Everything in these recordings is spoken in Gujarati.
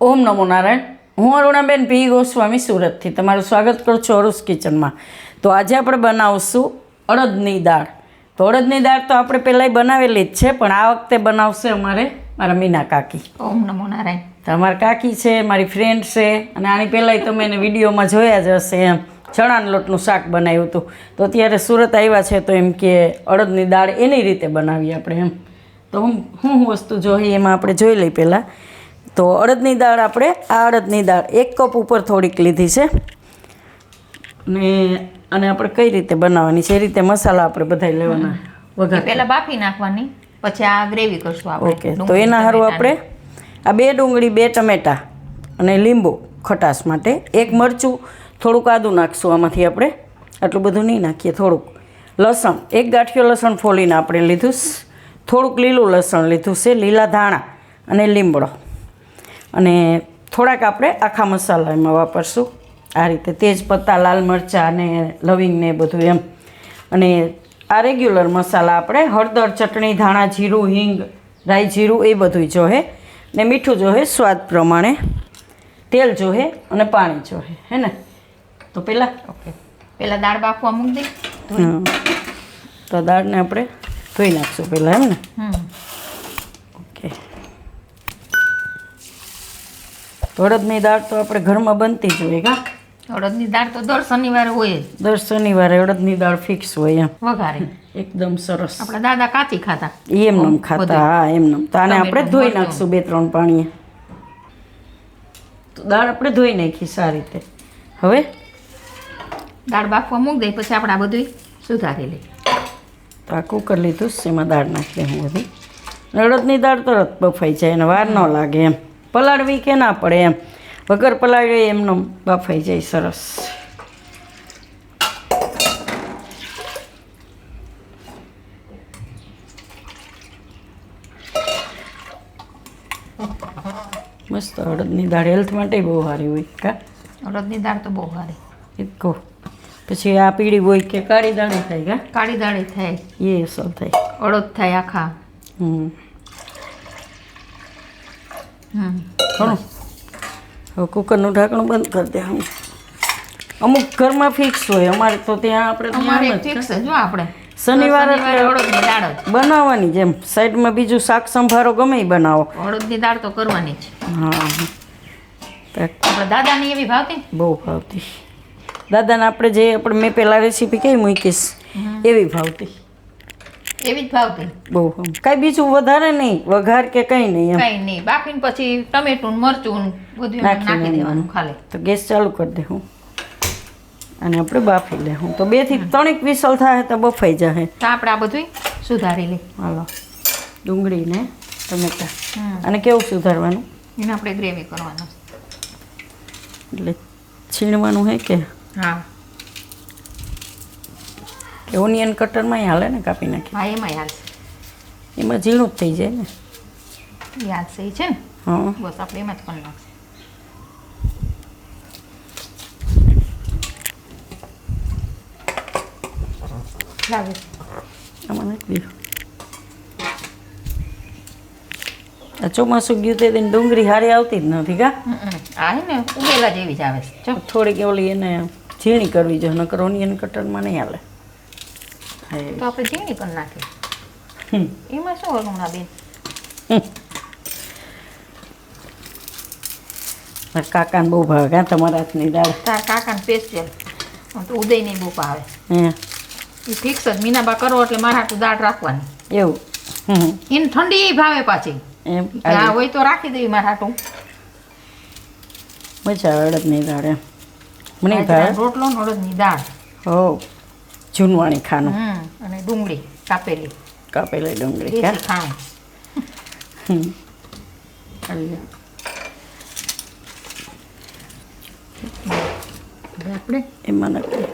ઓમ નમો નારાયણ. હું અરુણાબેન પી ગોસ્વામી સુરતથી તમારું સ્વાગત કરું છું અરુસ કિચનમાં. તો આજે આપણે બનાવશું અડદની દાળ. તો અડદની દાળ તો આપણે પહેલાંય બનાવેલી જ છે, પણ આ વખતે બનાવશે અમારે મારા મીના કાકી. ઓમ નમો નારાયણ. તો અમારા કાકી છે, મારી ફ્રેન્ડ છે, અને આની પહેલાંય તમે એને વિડીયોમાં જોયા જ હશે. એમ ચણાના લોટનું શાક બનાવ્યું હતું. તો અત્યારે સુરત આવ્યા છે તો એમ કે અડદની દાળ એની રીતે બનાવીએ આપણે એમ. તો હું વસ્તુ જોઈએ એમાં આપણે જોઈ લઈએ પહેલાં. તો અડદની દાળ આપણે અડદની દાળ 1 કપ ઉપર થોડીક લીધી છે, અને આપણે કઈ રીતે બનાવવાની છે એ રીતે મસાલા આપણે બધા લેવાના. વઘાર પહેલા બાફી નાખવાની, પછી આ ગ્રેવી કરશું આપણે. ઓકે. તો એના સારું આપણે આ 2 ડુંગળી, 2 ટમેટા અને લીંબુ ખટાશ માટે, 1 મરચું, થોડુંક આદું નાખશું આમાંથી આપણે. આટલું બધું નહીં નાખીએ. થોડુંક લસણ, 1 ગાંઠિયો લસણ ફોલીને આપણે લીધું. થોડુંક લીલું લસણ લીધું છે, લીલા ધાણા અને લીમડો, અને થોડાક આપણે આખા મસાલા એમાં વાપરશું. આ રીતે તેજપત્તા, લાલ મરચાં અને લવિંગ ને બધું એમ. અને આ રેગ્યુલર મસાલા આપણે હળદર, ચટણી, ધાણા, જીરું, હિંગ, રાઈ જીરું એ બધું જોહે. ને મીઠું જોહે સ્વાદ પ્રમાણે, તેલ જોહે અને પાણી જોહે, હે ને. તો પહેલાં દાળ બાફવા મૂકી દઈ. તો દાળને આપણે ધોઈ નાખશું પહેલાં, એમ ને. ઓકે. અડદની દાળ તો આપણે ઘરમાં બનતી જ હોય. અડદની દાળ તો દર શનિવારે હોય જ. દર શનિવારે અડદની દાળ ફિક્સ હોય એમ. વઘારે એકદમ સરસ. આપણા દાદા કાચી ખાતા, એમનેમ ખાતા. હા, એમનેમ. તો આને આપણે ધોઈ નાખશું 2-3 પાણીએ. તો દાળ આપણે ધોઈ નાખી સારી રીતે. હવે દાળ બાફવા મૂકી દઈ, પછી આપણે આ બધું સુધારી લઈએ. તો આ કુકર લીધું, એમાં દાળ નાખી દે હું બધી. અડદની દાળ તરત બફાઈ જાય અને વાર ન લાગે એમ. પલાળવી કે ના પડે એમ. વગર પલાળવી એમનો બફાઈ જાય સરસ. મસ્ત. અડદની દાળ હેલ્થ માટે બહુ સારી હોય. કા અડદની દાળ તો બહુ સારી. એક કહો. પછી આ પીળી હોય કે કાળી દાળી થાય? કા કાળી દાળી થાય, એ અસલ થાય. અડદ થાય આખા. ઘણું. હવે કુકરનું ઢાંકણું બંધ કરી દે. અમુક ઘરમાં ફિક્સ હોય, અમારે તો ત્યાં આપણે ફિક્સ જો આપણે શનિવારે અડદની દાળ જ બનાવવાની. જેમ સાઈડમાં બીજું શાક સંભારો ગમે એ બનાવો, અડદની દાળ તો કરવાની જ. હા. આપણા દાદાની એવી ભાવતી, બહુ ભાવતી. દાદાને આપણે જે મેં પહેલાં રેસીપી કઈ મૂકીશ એવી ભાવતી. એવી જ ભાવતી બહુ. કાંઈ બીજું વધારે નહીં, વઘાર કે કંઈ નહીં એમ. કંઈ નહીં. બાફીને પછી ટમેટું, મરચું બધું નાખી દેવાનું ખાલી. તો ગેસ ચાલુ કરી દે હું, અને આપણે બાફી લે હું. તો 2 થી 3 વિસલ થાય તો બફાઈ જાય. તો આપણે આ બધું સુધારી લઈએ. હાલો. ડુંગળી ને ટમેટા. અને કેવું સુધારવાનું? એને આપણે ગ્રેવી કરવાનું. એટલે છીણવાનું હે કે? હા. કે ઓનિયન કટરમાં હાલે ને, કાપી નાખી? હા, એમાં હાલશે. એમાં ઝીણું જ થઈ જાય ને. યાદ છે છે ને. હા, બસ આપણે એમાં જ કરી નાખશે. લાગે આમાં નાખી દો. આ ચોમાસું ગયું તે દિન ડુંગળી હારી આવતી જ નથી. કા આ હે ને ઉગેલા જેવી જ આવે છે. જો થોડીક ઓલી એને ઝીણી કરવી જોઈએ, નકર ઓનિયન કટરમાં નહીં હાલે. તો આપણે ઝીણી કરી નાખીએ. એમાં શું અરુણા બેન? કાકાને બહુ ભાવે. કાં તમારા હાથની દાળ? તાર કાકાને સ્પેશિયલ. તો ઉદય નહીં બહુ ભાવે. હે, એ ફિક્સ જ. મીનાબા કરો એટલે મારા હાટું દાળ રાખવાની. એવું? એને ઠંડી ભાવે પાછી. એમ આ હોય તો રાખી દેવી મારા હાટું. મજા આવે અડદની દાળ. એમ મને ભાવે. રોટલો ને અડદની દાળ. હો, જૂનવાણી ખાનું. અને ડુંગળી કાપેલી, કાપેલી ડુંગળી. દેશી ખાણું. આપણે એમાં નાખી.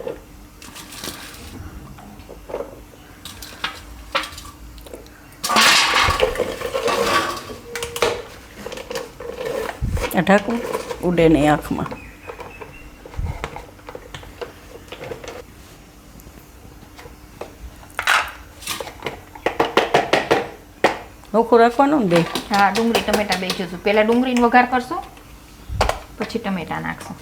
આ ઢાંકવું ઉડે નહીં આંખમાં. નોખું રાખવાનું ને બે. હા, ડુંગળી ટમેટા બે જોશું. પહેલાં ડુંગળીનો વઘાર કરશું, પછી ટમેટા નાખશું.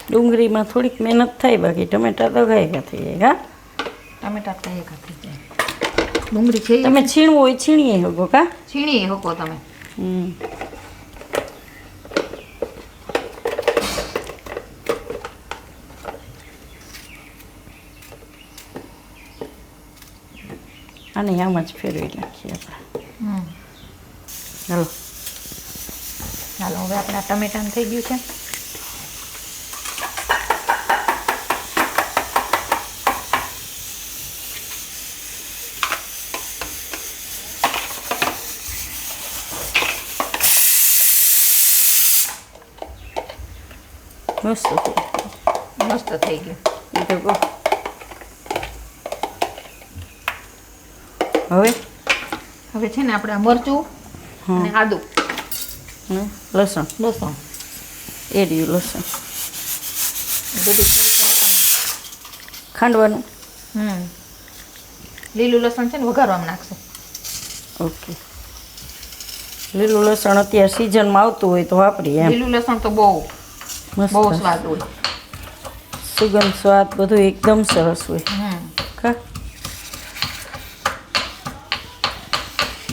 ડુંગળીમાં થોડીક મહેનત થાય, બાકી ટમેટા તો ગાયકા થઈ જાય. હા, ટમેટા તો એક થઈ જાય. ડુંગળી છે તમે છીણવું હોય છીણીએ શકો. કા છીણી હકો તમે. આને આમ જ ફેરવી નાખીએ આપણે. ચાલો ચાલો હવે આપણે આ ટમેટાનું થઈ ગયું છે. મસ્ત મસ્ત થઈ ગયું. એ તો કહો. હવે હવે છે ને આપણે આ મરચું અને આદુ લસણ લસણ એ રહ્યું લસણ બધું ખાંડવાનું. લીલું લસણ છે ને વઘારવામાં નાખશું. ઓકે, લીલું લસણ અત્યારે સિઝનમાં આવતું હોય તો વાપરીએ એમ. લીલું લસણ તો બહુ મસ્ત સ્વાદ હોય. સુગંધ સ્વાદ બધું એકદમ સરસ હોય. કા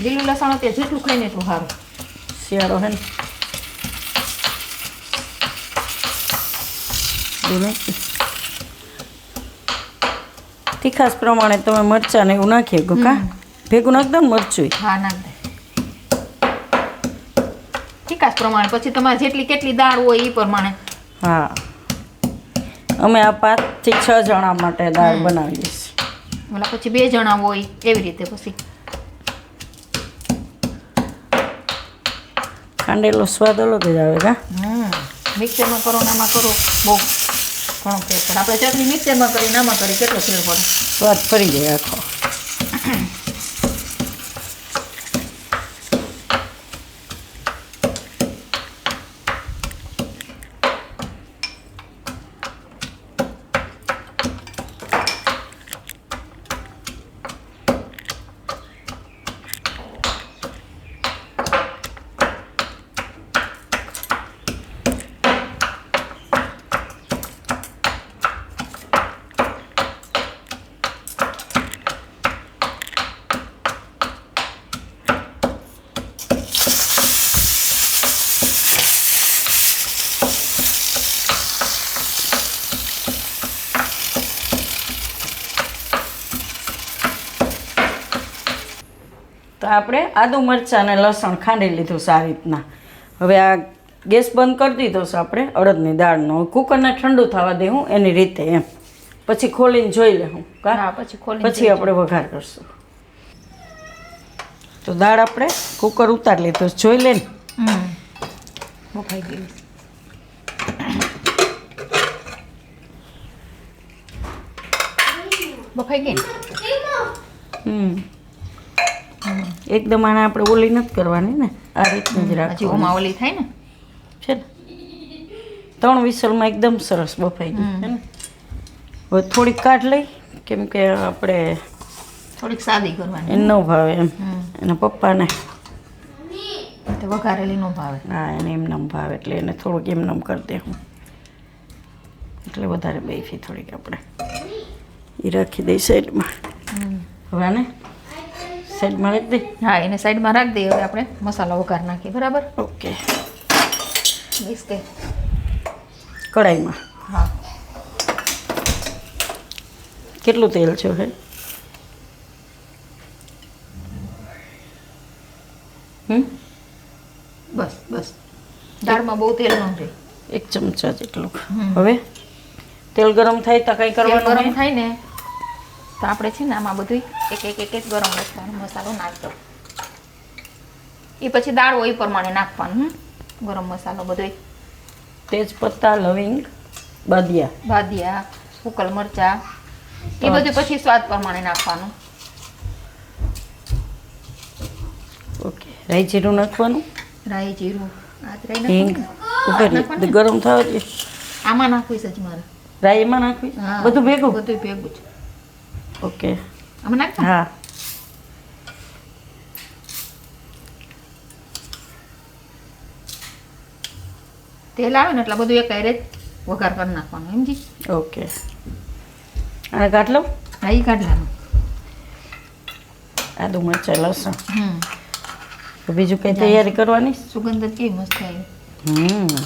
લીલું લસણ અત્યારે જેટલું ખાઈને એટલું સારું. શિયાળો હે ને તીખાસ પ્રમાણે તમે મરચાં ને એવું નાખીએ ગો. કા ભેગું નાખ દો ને મરચું. હા નાખ દે તીખાસ પ્રમાણે. પછી તમારે જેટલી કેટલી દાળ હોય એ પ્રમાણે. હા, અમે આ 5 થી 6 જણા માટે દાળ બનાવીએ છીએ. ઓલા પછી 2 જણા હોય એવી રીતે. પછી ખાંડેલો સ્વાદ અલગ જ આવે. કા મિક્સરમાં કરો નામાં કરો બહુ ઘણો ફેર પડે. આપણે ચટણી મિક્સરમાં કરી નામાં કરી કેટલો ફેર પડે. સ્વાદ ફરી જાય આખો. તો આપણે આદુ મરચાં અને લસણ ખાંડી લીધું સારી રીતના. હવે આ ગેસ બંધ કરી દીધો છે આપણે અડદની દાળનો. કુકરને ઠંડુ થવા દેવું એની રીતે એમ. પછી ખોલીને જોઈ લેવું. હા પછી ખોલીને પછી આપણે વઘાર કરશું. તો દાળ આપણે કુકર ઉતારી લીધું જોઈ લે ને. બફાઈ ગયું. બફાઈ ગઈ. એકદમ આને આપણે ઓલી નથી કરવાની ને, આ રીતની જ હજી રાખવાની ઓમાં ઓલી થાય ને છે ને. 3 વિસલમાં એકદમ સરસ બફાઈ ગઈ છે ને. હવે થોડીક કાઢ લઈ, કેમ કે આપણે થોડીક સાદી કરવાની. એને ન ભાવે એમ. એના પપ્પાને તો વઘારેલી ન ભાવે. હા, એને એમને ભાવે એટલે એને થોડુંક એમને કરી દે હું. એટલે વધારે બેફી થોડીક આપણે એ રાખી દઈ સાઈડમાં. હવે આને સાઈડમાં રાખી દઈ. હા એને સાઈડમાં રાખી દઈએ. હવે આપણે મસાલો વઘાર નાખીએ. બરાબર. ઓકે, મિક્સ કે કઢાઈમાં હા કેટલું તેલ છે હે? બસ બસ. દાળમાં બહુ તેલ ન જોઈએ. 1 ચમચા જેટલું. હવે તેલ ગરમ થાય તો કંઈ તેલ કરવાનું ગરમ નહીં? થાય ને તો આપણે છે ને આમાં બધું એક ગરમ મસાલો નાખતો. એ પછી દાળ હોય એ પ્રમાણે નાખવાનું. ગરમ મસાલો બધો, તેજપત્તા, લવિંગ, બાદિયા, સૂકલ મરચા એ બધું પછી સ્વાદ પ્રમાણે નાખવાનું. ઓકે, રાઈ જીરું નાખવાનું. રાઈ જીરું હિંગ ઉપર ગરમ થવા દે. આમાં નાખવી છે જ મારે. રાઈ એમાં નાખવી? હા, બધું ભેગું? બધું ભેગું જ. ઓકે, આમાં નાખતા. હા. તેલ આવે ને એટલે બધું એક હારે જ વઘાર કરી નાખવાનું સમજી. ઓકે અને કાઢ લઉં હા એ કાઢી લેવાનું. આદુ મરચાં લસણ હમ તો બીજું કંઈ તૈયારી કરવાની સુગંધ જ કેવી મસ્ત આવી.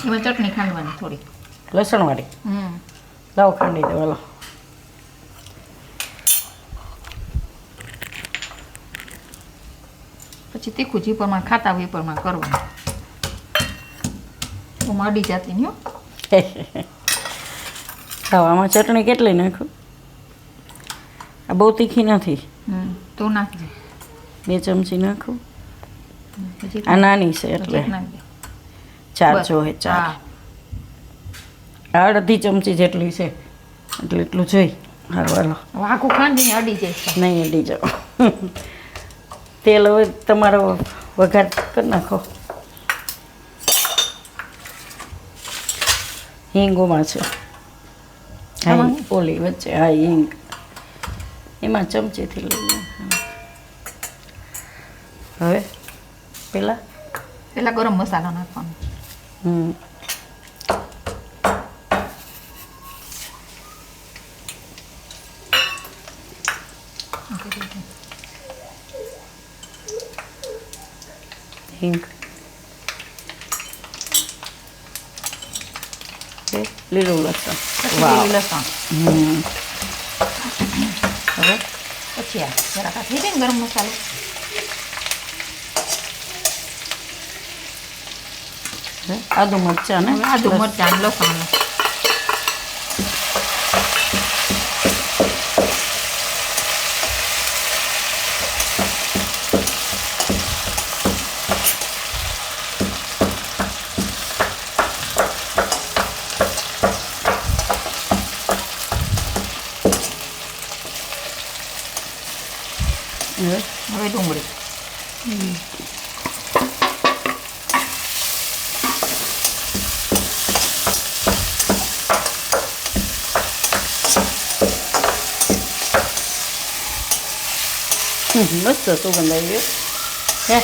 એમાં ચટણી ખાંડવાની થોડી. લસણવાળી હમ લાવો ખાંડી દો હાલો. પછી તીખું જે પ્રમાણે ખાતા હોય એ પ્રમાણે કરવાનું. હું અડી જતી નહીં હો. ખાવામાં ચટણી કેટલી નાખું? આ બહુ તીખી નથી, તો નાખજે. 2 ચમચી નાખું. પછી આ નાની છે એટલે નાખજે. 4 બસ. જોઈએ 4. હા આ અડધી ચમચી જેટલી છે એટલે એટલું જોઈ. હાલો હાલો હવે આખું ખાંડીને અડી જાય છે. નહીં અડી જાઓ. તેલ હવે તમારો વઘાર કરી નાખો. હિંગોમાં છે હા આમાં? ઓલી વચ્ચે હા હિંગ એમાં ચમચીથી લઈ લો. હવે પેલા પેલા ગરમ મસાલો નાખવાનો. હિંગ લીલું લસણ. વાહ. લીલું લસણ. હવે પછી આ જરાક આ થઈ જાય ને ગરમ મસાલો. આદુ મરચાં ને હવે આદુ મરચાં અને લસણ. હવે ડુંગળી. મસ્ત સુગંધ આવી ગયો હે.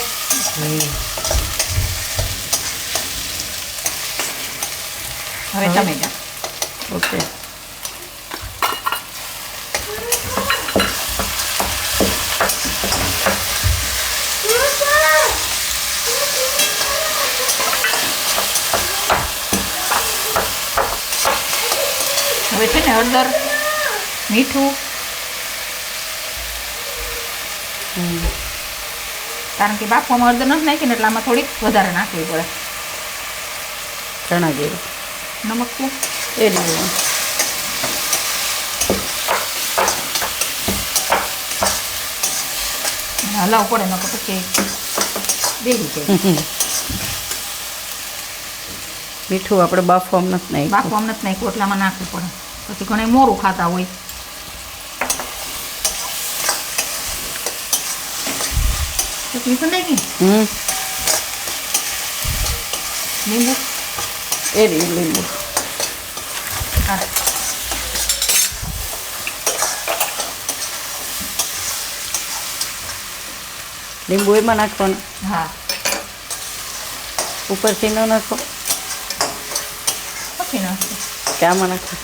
હવે ટમેટા. ઓકે હવે છે ને હળદર, મીઠું. કારણ કે બાફવામાં હળદર નથી નાખી ને એટલે આમાં થોડીક વધારે નાખવી પડે. ચણા જીરું નમક છે એ દીધું. હલાવ પડે નકર પછી બેસી જાય. મીઠું આપણે બાફવામાં નથી નાખ્યું. બાફવામાં નથી નાખ્યું એટલે આમાં નાખવું પડે. પછી ઘણા મોરું ખાતા હોય. ચટણી પણ નાખી લીંબુ. એ રહ્યું લીંબુ. હા લીંબુ એમાં નાખવાનું હા ઉપરથી ન નાખો પછી નાખું. કે આમાં નાખો.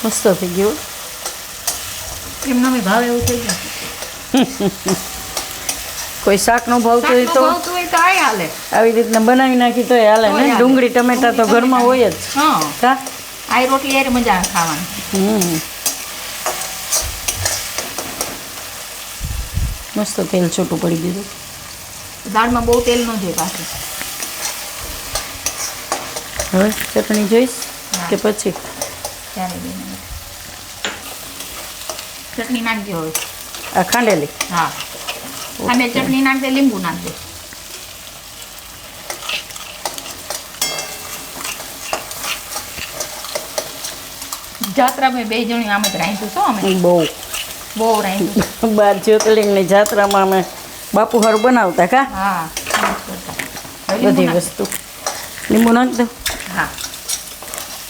મસ્ત થઈ ગયું. એમનો મેં ભાવ એવું થઈ ગયું. કોઈ શાકનો ભાવતું હોય તો ભાવતું હોય તો આય હાલે. આવી રીતના બનાવી નાખી તો હાલે તોય ને. હાલે. ડુંગળી ટમેટા તો ઘરમાં હોય જ. હા કા આય રોટલી યાર મજા આવે ખાવાની. મસ્ત તેલ છૂટું પડી દીધું. દાળમાં બહુ તેલ ન જોઈએ પાછું. હવે ચટણી જોઈશ હા. કે પછી ત્યારે બે મિનિટ. ચટણી નાખજો હવે. આ ખાંડેલી હા આમે ચટણી નાખ દે, લીંબુ નાખ દે. જાત્રામાં બે જણી આમ જ રાંધ્યું છો અમે. બહુ બહુ રાંધ્યું. 12 જ્યોતિર્લિંગની જાત્રામાં અમે બાપુ હારું બનાવતા કા હા હવે લીંબુ બધી નાખ. વસ્તુ. લીંબુ નાખ દો. હા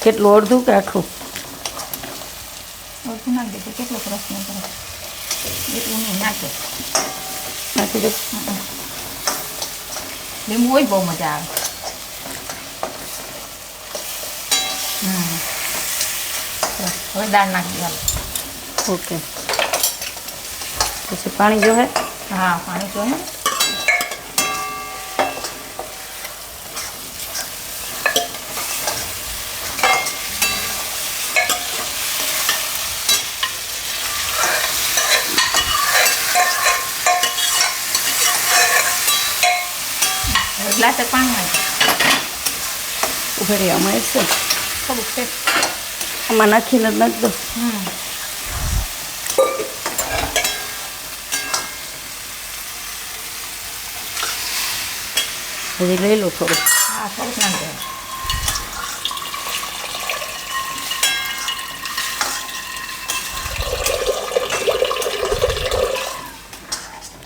કેટલું અડધું કે આખું? ઓછું નાખ દે તો કેટલો રસ નહીં કરે એટલું નહીં નાખે. નાખી દે. લીંબુ હોય બહુ મજા આવે. હવે દાળ નાખી દેવાનું. ઓકે. પછી પાણી જોહે. હા પાણી જો ને. ગ્લાસ પાણી નાખી. ઉભરી આમાં છે થોડુંક છે. આમાં નાખીને જ નાખ દો. હજી લઈ લો થોડું. હા થોડુંક નાખી દેવાનું.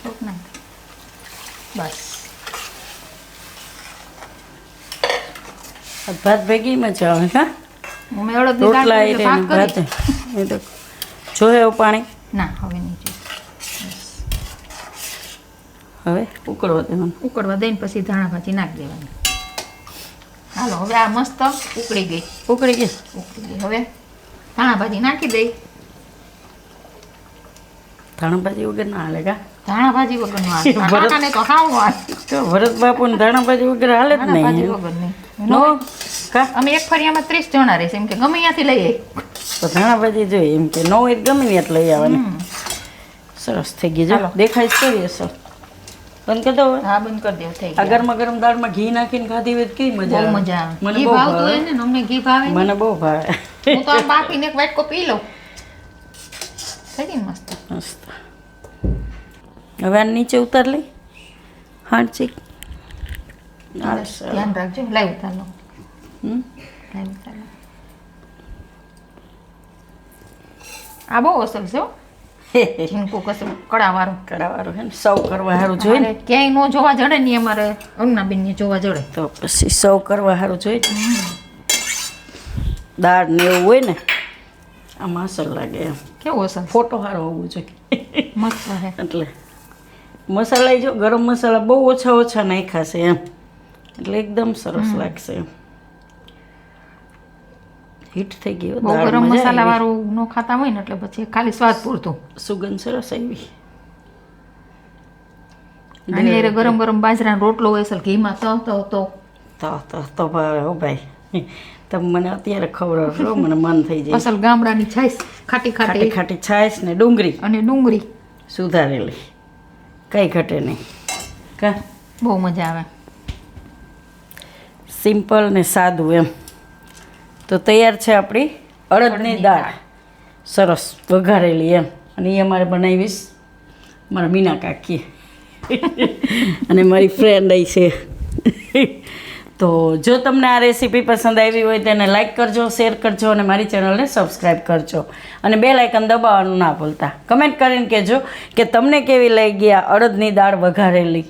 થોડુંક નાખી. બસ ભાત ભેગી મજા આવે. હા, અમે અડદની રોટલા દાળ એ એટલે ભાત ભાત કરી. એ તો જોહે એવું પાણી. ના હવે નહીં જોઈએ. હવે ઉકળવા દેવાનું. ઉકળવા દઈને પછી ધાણા ભાજી નાખી દેવાની. હાલો હવે આ મસ્ત ઉકળી ગઈ. ઉકળી ગઈ. ઉકળી ગઈ. હવે ધાણા ભાજી નાખી દઈ. ધાણા ભાજી વગર ના હાલે. કા ધાણા ભાજી વગરનું આ ભરત- ટાટાને તો હાવ આ તો ભરત બાપુ ને ધાણા ભાજી વગર હાલે જ ધાણા ભાજી નહીં. વગર નહીં. નો કા અમે એક ફરિયામાં 30 જણા રહેશે એમ કે ગમે ત્યાંથી લઈ આવી. તો ધાણા ભાજી જોઈએ એમ કે નો હોય તો ગમે ત્યાં લઈ આવવાની. સરસ થઈ ગઈ. જો હાલો. દેખાય છે કરી સર બંધ કરી દો હવે. હા બંધ કરી દેવું થઈ આ ગયું. ગરમા ગરમ દાળમાં ઘી નાખીને ખાધી હોય તો કેવી મજા બહુ આવે. મજા આવે. મને ઘી બહુ ભાવતું ભાવે. હોય ને અમને ઘી ભાવે ને. મને બહુ ભાવે. હું તો આ બાફીને એક વાટકો પી લઉં. થઈ ગઈ ને મસ્ત. મસ્ત. હવે આ નીચે ઉતાર લઈ. હાડ ચીક. ધ્યાન રાખજો. લાઈ ઉતાર લો. હમ. લાઈ ઉતાર લો. આ બહુ અસર છે હો. ઝીણકું કશું કડાવાળું. કરાવાળું છે ને સર્વ કરવા સારું જોઈએ ને. અમારે ક્યાંય ન જોવા જડે ને અમારે અરુણાબેનને જોવા જડે. તો પછી સર્વ કરવા સારું જોઈએ ને. દાળ ને એવું હોય ને આમાં અસર લાગે એમ. કેવું અસર ફોટો સારો હોવું જોઈએ. મસ્ત છે. એટલે મસાલા જો ગરમ મસાલા બહુ ઓછા ઓછા નાખ્યા છે એમ એટલે એકદમ સરસ લાગશે એમ. હિટ થઈ ગઈ હો બહુ દાળ. ગરમ મજા મસાલા આવી. વાળું ન ખાતા હોય ને એટલે પછી ખાલી સ્વાદ પૂરતું. સુગંધ સરસ આવી. આની હારે ગરમ ગરમ બાજરાનો રોટલો હોય અસલ ઘીમાં તો ભાવે હો ભાઈ. તમે મને અત્યારે ખવડાવશો મને મન થઈ જાય. અસલ ગામડાની છાશ ખાટી ખાટી ખાટી ખાટી છાશ ને ડુંગળી અને ડુંગળી સુધારેલી કઈ ઘટે નહીં. કા બહુ મજા આવે. સિમ્પલ ને સાદું એમ. તો તૈયાર છે આપણી અડદની દાળ સરસ વઘારેલી એમ. અને એ અમારે બનાવીશ મારા મીના કાકી અને મારી ફ્રેન્ડ અહીં છે. તો જો તમને આ રેસીપી પસંદ આવી હોય તેને લાઈક કરજો, શેર કરજો અને મારી ચેનલને સબસ્ક્રાઈબ કરજો અને બેલ આઇકન દબાવવાનું ના ભૂલતા. કમેન્ટ કરીને કહેજો કે તમને કેવી લાગી આ અડદની દાળ વઘારેલી.